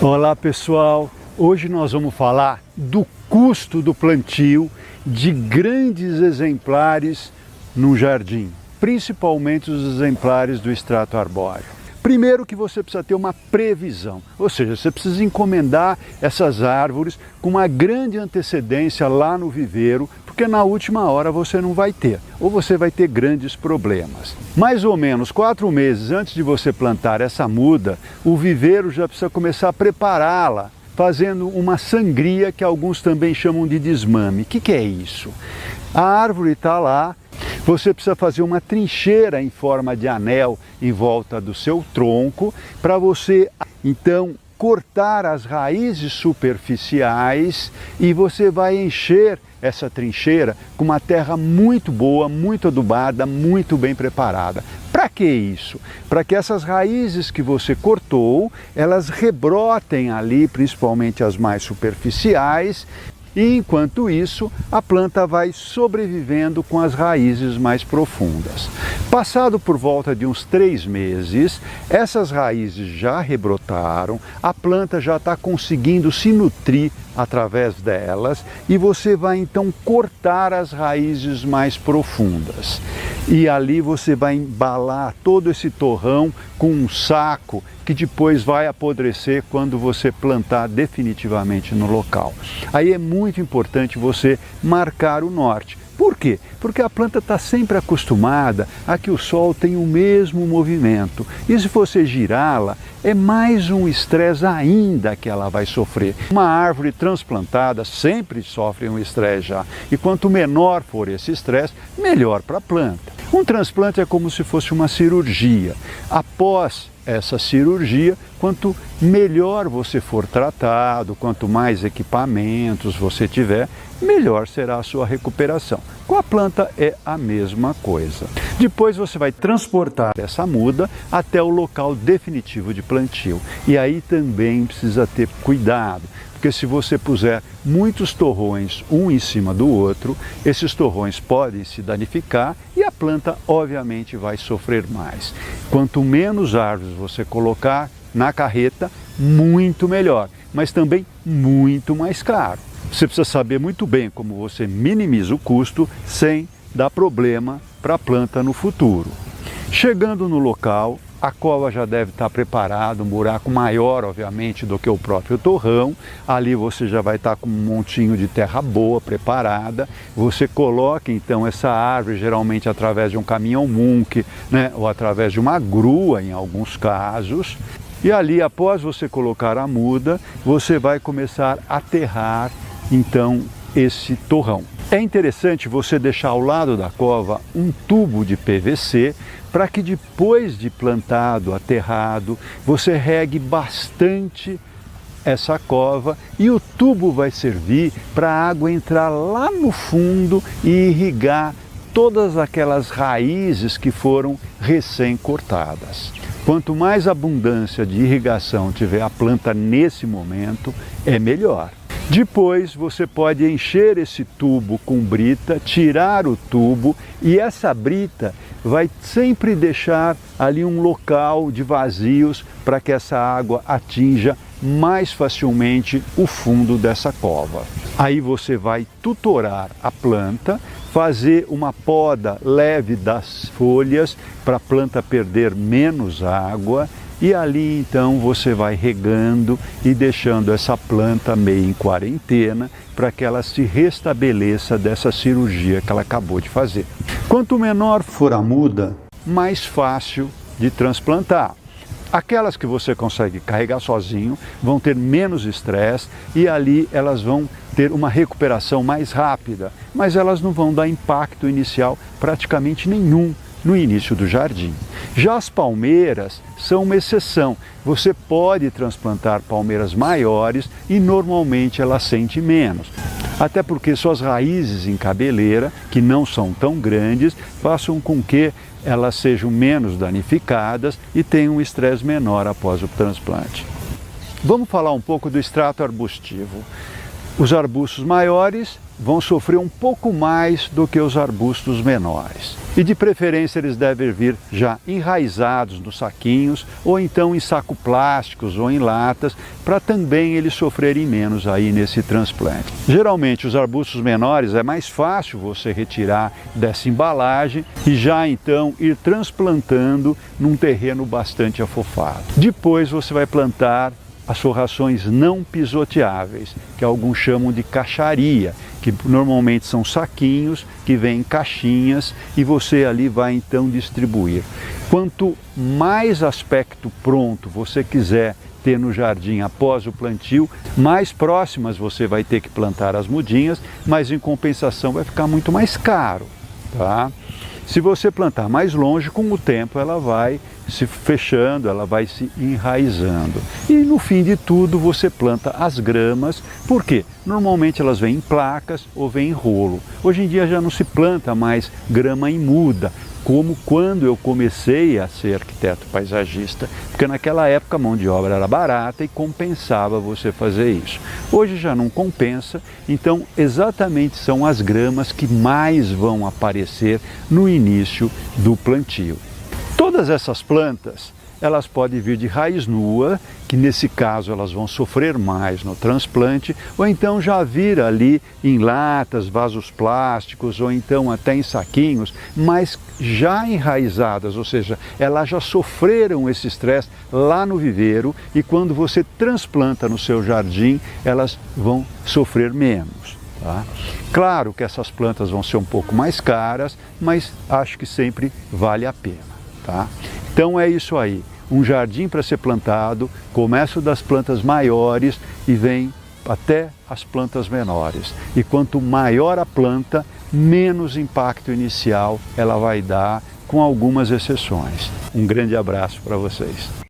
Olá pessoal, hoje nós vamos falar do custo do plantio de grandes exemplares no jardim, principalmente os exemplares do extrato arbóreo. Primeiro que você precisa ter uma previsão, ou seja, você precisa encomendar essas árvores com uma grande antecedência lá no viveiro, porque na última hora você não vai ter, ou você vai ter grandes problemas. Mais ou menos 4 meses antes de você plantar essa muda, o viveiro já precisa começar a prepará-la, fazendo uma sangria que alguns também chamam de desmame. O que é isso? A árvore está lá, você precisa fazer uma trincheira em forma de anel em volta do seu tronco, para você então cortar as raízes superficiais, e você vai encher essa trincheira com uma terra muito boa, muito adubada, muito bem preparada. Para que isso? Para que essas raízes que você cortou, elas rebrotem ali, principalmente as mais superficiais, e enquanto isso, a planta vai sobrevivendo com as raízes mais profundas. Passado por volta de uns 3 meses, essas raízes já rebrotaram, a planta já está conseguindo se nutrir através delas, e você vai então cortar as raízes mais profundas. E ali você vai embalar todo esse torrão com um saco que depois vai apodrecer quando você plantar definitivamente no local. Aí é muito importante você marcar o norte. Por quê? Porque a planta está sempre acostumada a que o sol tem o mesmo movimento. E se você girá-la, é mais um estresse ainda que ela vai sofrer. Uma árvore transplantada sempre sofre um estresse já. E quanto menor for esse estresse, melhor para a planta. Um transplante é como se fosse uma cirurgia. Após essa cirurgia, quanto melhor você for tratado, quanto mais equipamentos você tiver, melhor será a sua recuperação. Com a planta é a mesma coisa. Depois você vai transportar essa muda até o local definitivo de plantio. E aí também precisa ter cuidado, porque se você puser muitos torrões um em cima do outro, esses torrões podem se danificar e a planta obviamente vai sofrer mais. Quanto menos árvores você colocar na carreta, muito melhor, mas também muito mais caro. Você precisa saber muito bem como você minimiza o custo sem dar problema para a planta no futuro. Chegando no local, a cova já deve estar preparada, um buraco maior, obviamente, do que o próprio torrão. Ali você já vai estar com um montinho de terra boa preparada. Você coloca então essa árvore, geralmente através de um caminhão Munk, né, ou através de uma grua em alguns casos. E ali, após você colocar a muda, você vai começar a aterrar então esse torrão. É interessante você deixar ao lado da cova um tubo de PVC para que depois de plantado, aterrado, você regue bastante essa cova, e o tubo vai servir para a água entrar lá no fundo e irrigar todas aquelas raízes que foram recém-cortadas. Quanto mais abundância de irrigação tiver a planta nesse momento, é melhor. Depois você pode encher esse tubo com brita, tirar o tubo, e essa brita vai sempre deixar ali um local de vazios para que essa água atinja mais facilmente o fundo dessa cova. Aí você vai tutorar a planta, fazer uma poda leve das folhas para a planta perder menos água, e ali então você vai regando e deixando essa planta meio em quarentena para que ela se restabeleça dessa cirurgia que ela acabou de fazer. Quanto menor for a muda, mais fácil de transplantar. Aquelas que você consegue carregar sozinho vão ter menos estresse, e ali elas vão ter uma recuperação mais rápida, mas elas não vão dar impacto inicial praticamente nenhum no início do jardim. Já as palmeiras são uma exceção. Você pode transplantar palmeiras maiores e normalmente ela sente menos. Até porque suas raízes em cabeleira, que não são tão grandes, façam com que elas sejam menos danificadas e tenham um estresse menor após o transplante. Vamos falar um pouco do extrato arbustivo. Os arbustos maiores vão sofrer um pouco mais do que os arbustos menores. E de preferência eles devem vir já enraizados nos saquinhos, ou então em saco plásticos ou em latas, para também eles sofrerem menos aí nesse transplante. Geralmente os arbustos menores é mais fácil você retirar dessa embalagem e já então ir transplantando num terreno bastante afofado. Depois você vai plantar as forrações não pisoteáveis, que alguns chamam de caixaria, que normalmente são saquinhos que vêm em caixinhas e você ali vai então distribuir. Quanto mais aspecto pronto você quiser ter no jardim após o plantio, mais próximas você vai ter que plantar as mudinhas, mas em compensação vai ficar muito mais caro, tá? Se você plantar mais longe, com o tempo ela vai se fechando, ela vai se enraizando. E no fim de tudo você planta as gramas, porque normalmente elas vêm em placas ou vêm em rolo. Hoje em dia já não se planta mais grama em muda, como quando eu comecei a ser arquiteto paisagista, porque naquela época a mão de obra era barata e compensava você fazer isso. Hoje já não compensa, então exatamente são as gramas que mais vão aparecer no início do plantio. Todas essas plantas, elas podem vir de raiz nua, que nesse caso elas vão sofrer mais no transplante, ou então já vir ali em latas, vasos plásticos, ou então até em saquinhos, mas já enraizadas, ou seja, elas já sofreram esse estresse lá no viveiro e quando você transplanta no seu jardim, elas vão sofrer menos. Tá? Claro que essas plantas vão ser um pouco mais caras, mas acho que sempre vale a pena. Tá? Então é isso aí, um jardim para ser plantado, começa das plantas maiores e vem até as plantas menores. E quanto maior a planta, menos impacto inicial ela vai dar, com algumas exceções. Um grande abraço para vocês.